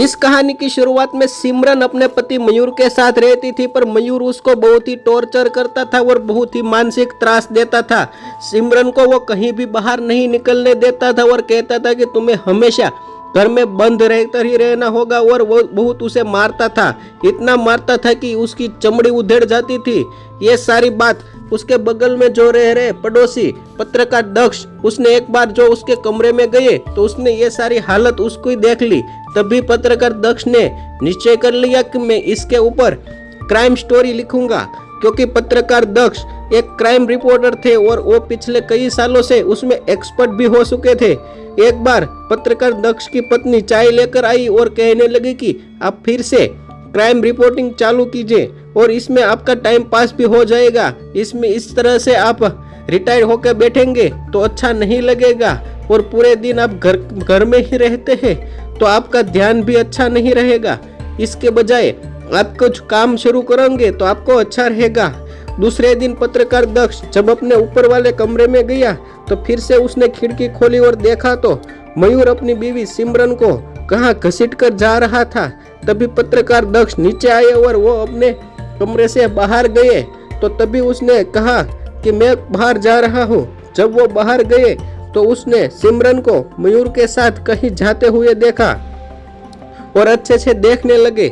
इस कहानी की शुरुआत में सिमरन अपने पति मयूर के साथ रहती थी, पर मयूर उसको बहुत ही टॉर्चर करता था और बहुत ही मानसिक त्रास देता था। सिमरन को वो कहीं भी बाहर नहीं निकलने देता था और कहता था कि तुम्हें हमेशा घर में बंद रहकर ही रहना होगा, और वो बहुत उसे मारता था। इतना मारता था कि उसकी चमड़ी उधेड़ जाती थी। ये सारी बात उसके बगल में जो रह रहे पड़ोसी पत्रकार दक्ष, उसने एक बार जो उसके कमरे में गए तो उसने ये सारी हालत उसको ही देख ली। तभी पत्रकार दक्ष ने निश्चय कर लिया कि मैं इसके ऊपर क्राइम स्टोरी लिखूंगा, क्योंकि पत्रकार दक्ष एक क्राइम रिपोर्टर थे और वो पिछले कई सालों से उसमें एक्सपर्ट भी हो चुके थे। एक बार पत्रकार दक्ष की पत्नी चाय लेकर आई और कहने लगी कि आप फिर से क्राइम रिपोर्टिंग चालू कीजिए और इसमें आपका टाइम पास भी हो जाएगा। इसमें इस तरह से आप रिटायर होकर बैठेंगे तो अच्छा नहीं लगेगा, और पूरे दिन आप घर में ही रहते हैं तो आपका ध्यान भी अच्छा नहीं रहेगा। इसके बजाय आप कुछ काम शुरू करेंगे तो आपको अच्छा रहेगा। दूसरे दिन पत्रकार दक्ष जब अपने ऊपर वाले कमरे में गया तो फिर से उसने खिड़की खोली और देखा तो मयूर अपनी बीवी सिमरन को कहाँ घसीट कर जा रहा था। तभी पत्रकार दक्ष नीचे आए और वो अपने कमरे से बाहर गए तो तभी उसने कहा कि मैं बाहर जा रहा हूँ। जब वो बाहर गए तो उसने सिमरन को मयूर के साथ कहीं जाते हुए देखा और अच्छे से देखने लगे।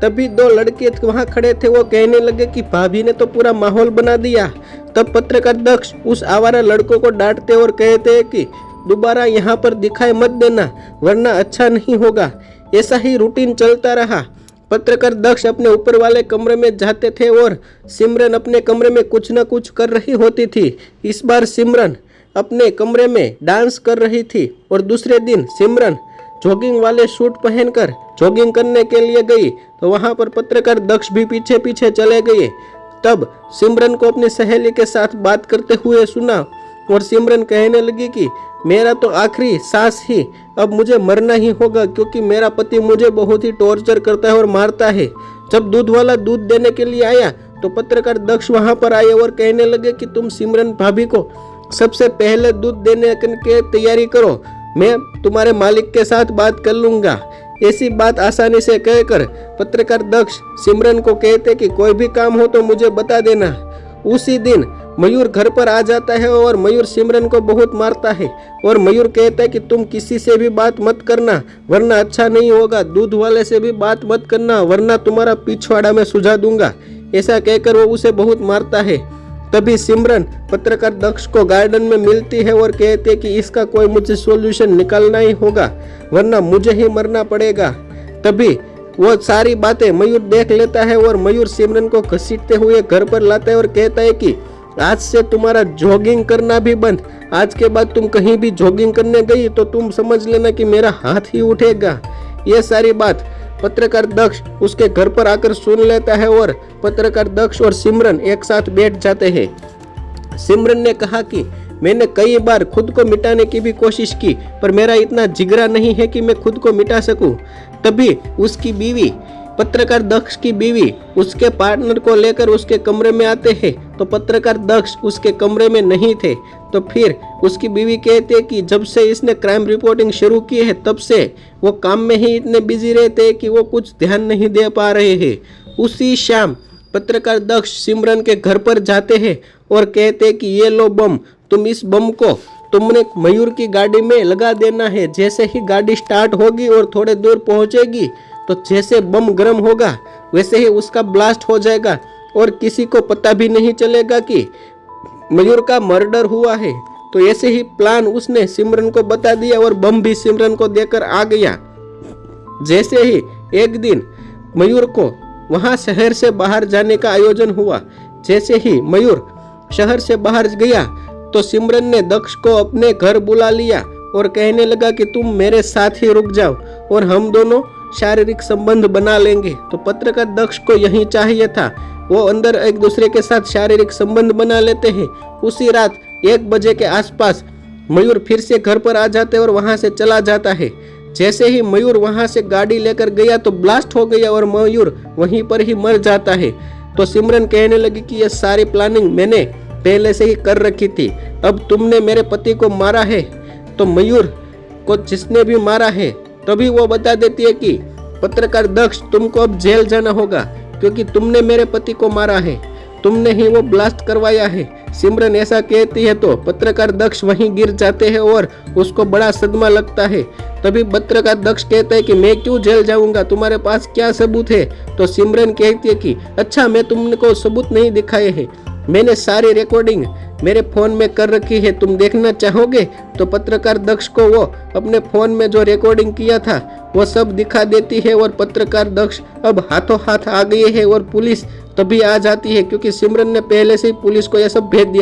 तभी दो लड़के वहां खड़े थे, वो कहने लगे कि भाभी ने तो पूरा माहौल बना दिया। तब पत्रकार दक्ष उस आवारा लड़कों को डांटते और कहते हैं कि दोबारा यहाँ पर दिखाई मत देना वरना अच्छा नहीं होगा। ऐसा ही रूटीन चलता रहा। पत्रकार दक्ष अपने ऊपर वाले कमरे में जाते थे और सिमरन अपने कमरे में कुछ न कुछ कर रही होती थी। इस बार सिमरन अपने कमरे में डांस कर रही थी और दूसरे दिन सिमरन जॉगिंग वाले सूट पहनकर जॉगिंग करने के लिए गई तो वहां पर पत्रकार दक्ष भी पीछे पीछे चले गए। तब सिमरन को अपनी सहेली के साथ बात करते हुए सुना और सिमरन कहने लगी कि मेरा तो आखिरी सांस ही अब मुझे मरना ही होगा, क्योंकि मेरा पति मुझे बहुत ही टॉर्चर करता है और मारता है। जब दूध वाला दूध देने के लिए आया तो पत्रकार दक्ष वहां पर आए और कहने लगे कि तुम सिमरन भाभी को सबसे पहले दूध देने की तैयारी करो, मैं तुम्हारे मालिक के साथ बात कर लूंगा। ऐसी बात आसानी से कहकर पत्रकार दक्ष सिमरन को कहते कि कोई भी काम हो तो मुझे बता देना। उसी दिन मयूर घर पर आ जाता है और मयूर सिमरन को बहुत मारता है और मयूर कहता है कि तुम किसी से भी बात मत करना वरना अच्छा नहीं होगा, दूध वाले से भी बात मत करना वरना तुम्हारा पिछवाड़ा में सुझा दूंगा। ऐसा कहकर वो उसे बहुत मारता है। तभी सिमरन पत्रकार दक्ष को गार्डन में मिलती है और कहती है कि इसका कोई मुझे सॉल्यूशन निकालना ही होगा वरना मुझे ही मरना पड़ेगा। तभी वो सारी बातें मयूर देख लेता है और मयूर सिमरन को घसीटते हुए घर पर लाता है और कहता है कि आज से तुम्हारा जॉगिंग करना भी बंद। आज के बाद तुम कहीं भी जॉगिंग करने गई तो तुम समझ लेना कि मेरा हाथ ही उठेगा। ये सारी बात पत्रकार दक्ष उसके घर पर आकर सुन लेता है और पत्रकार दक्ष और सिमरन एक साथ बैठ जाते हैं। सिमरन ने कहा कि मैंने कई बार खुद को मिटाने की भी कोशिश की, पर मेरा इतना जिगरा नहीं है कि मैं खुद को मिटा सकूं। तभी उसकी बीवी पत्रकार दक्ष की बीवी उसके पार्टनर को लेकर उसके कमरे में आते हैं तो पत्रकार दक्ष उसके कमरे में नहीं थे। तो फिर उसकी बीवी कहती है कि जब से इसने क्राइम रिपोर्टिंग शुरू की है तब से वो काम में ही इतने बिजी रहते हैं कि वो कुछ ध्यान नहीं दे पा रहे हैं। उसी शाम पत्रकार दक्ष सिमरन के घर पर जाते हैं और कहते हैं कि ये लो बम, तुम इस बम को तुमने मयूर की गाड़ी में लगा देना है। जैसे ही गाड़ी स्टार्ट होगी और थोड़े दूर पहुंचेगी तो जैसे बम गर्म होगा वैसे ही उसका ब्लास्ट हो जाएगा और किसी को पता भी नहीं चलेगा कि मयूर का मर्डर हुआ है। तो ऐसे ही प्लान उसने सिमरन को बता दिया और बम भी सिमरन को देकर आ गया। जैसे ही एक दिन मयूर को वहां शहर से बाहर जाने का आयोजन हुआ, जैसे ही मयूर शहर से बाहर गया तो सिमरन ने दक्ष को अपने घर बुला लिया और कहने लगा कि तुम मेरे साथ ही रुक जाओ और हम दोनों शारीरिक संबंध बना लेंगे। तो पत्रकार दक्ष को यही चाहिए था, वो अंदर एक दूसरे के साथ शारीरिक संबंध बना लेते हैं। उसी रात 1 बजे के आसपास मयूर फिर से घर पर आ जाते और वहां से चला जाता है। जैसे ही मयूर वहां से गाड़ी लेकर गया तो ब्लास्ट हो गया और मयूर वहीं पर ही मर जाता है। तो सिमरन कहने लगी कि यह सारी प्लानिंग मैंने पहले से ही कर रखी थी। अब तुमने मेरे पति को मारा है तो मयूर को जिसने भी मारा है, तभी वो बता देती है कि पत्रकार दक्ष, तुमको अब जेल जाना होगा क्योंकि तुमने मेरे पति को मारा है, तुमने ही वो ब्लास्ट करवाया है। सिमरन ऐसा कहती है तो पत्रकार दक्ष वहीं गिर जाते हैं और उसको बड़ा सदमा लगता है। तभी पत्रकार दक्ष कहता है कि मैं क्यों जेल जाऊंगा, तुम्हारे पास क्या सबूत है? तो सिमरन कहती है कि अच्छा, मैं तुमको सबूत नहीं दिखाए हैं, मैंने सारी रिकॉर्डिंग मेरे फोन में कर रखी है, तुम देखना चाहोगे? तो पत्रकार दक्ष को वो अपने फोन में जो रिकॉर्डिंग किया था वो सब दिखा देती है और पत्रकार दक्ष अब हाथों हाथ आ गए हैं और पुलिस तभी आ जाती है क्योंकि सिमरन ने पहले से ही पुलिस को यह सब भेज दिया।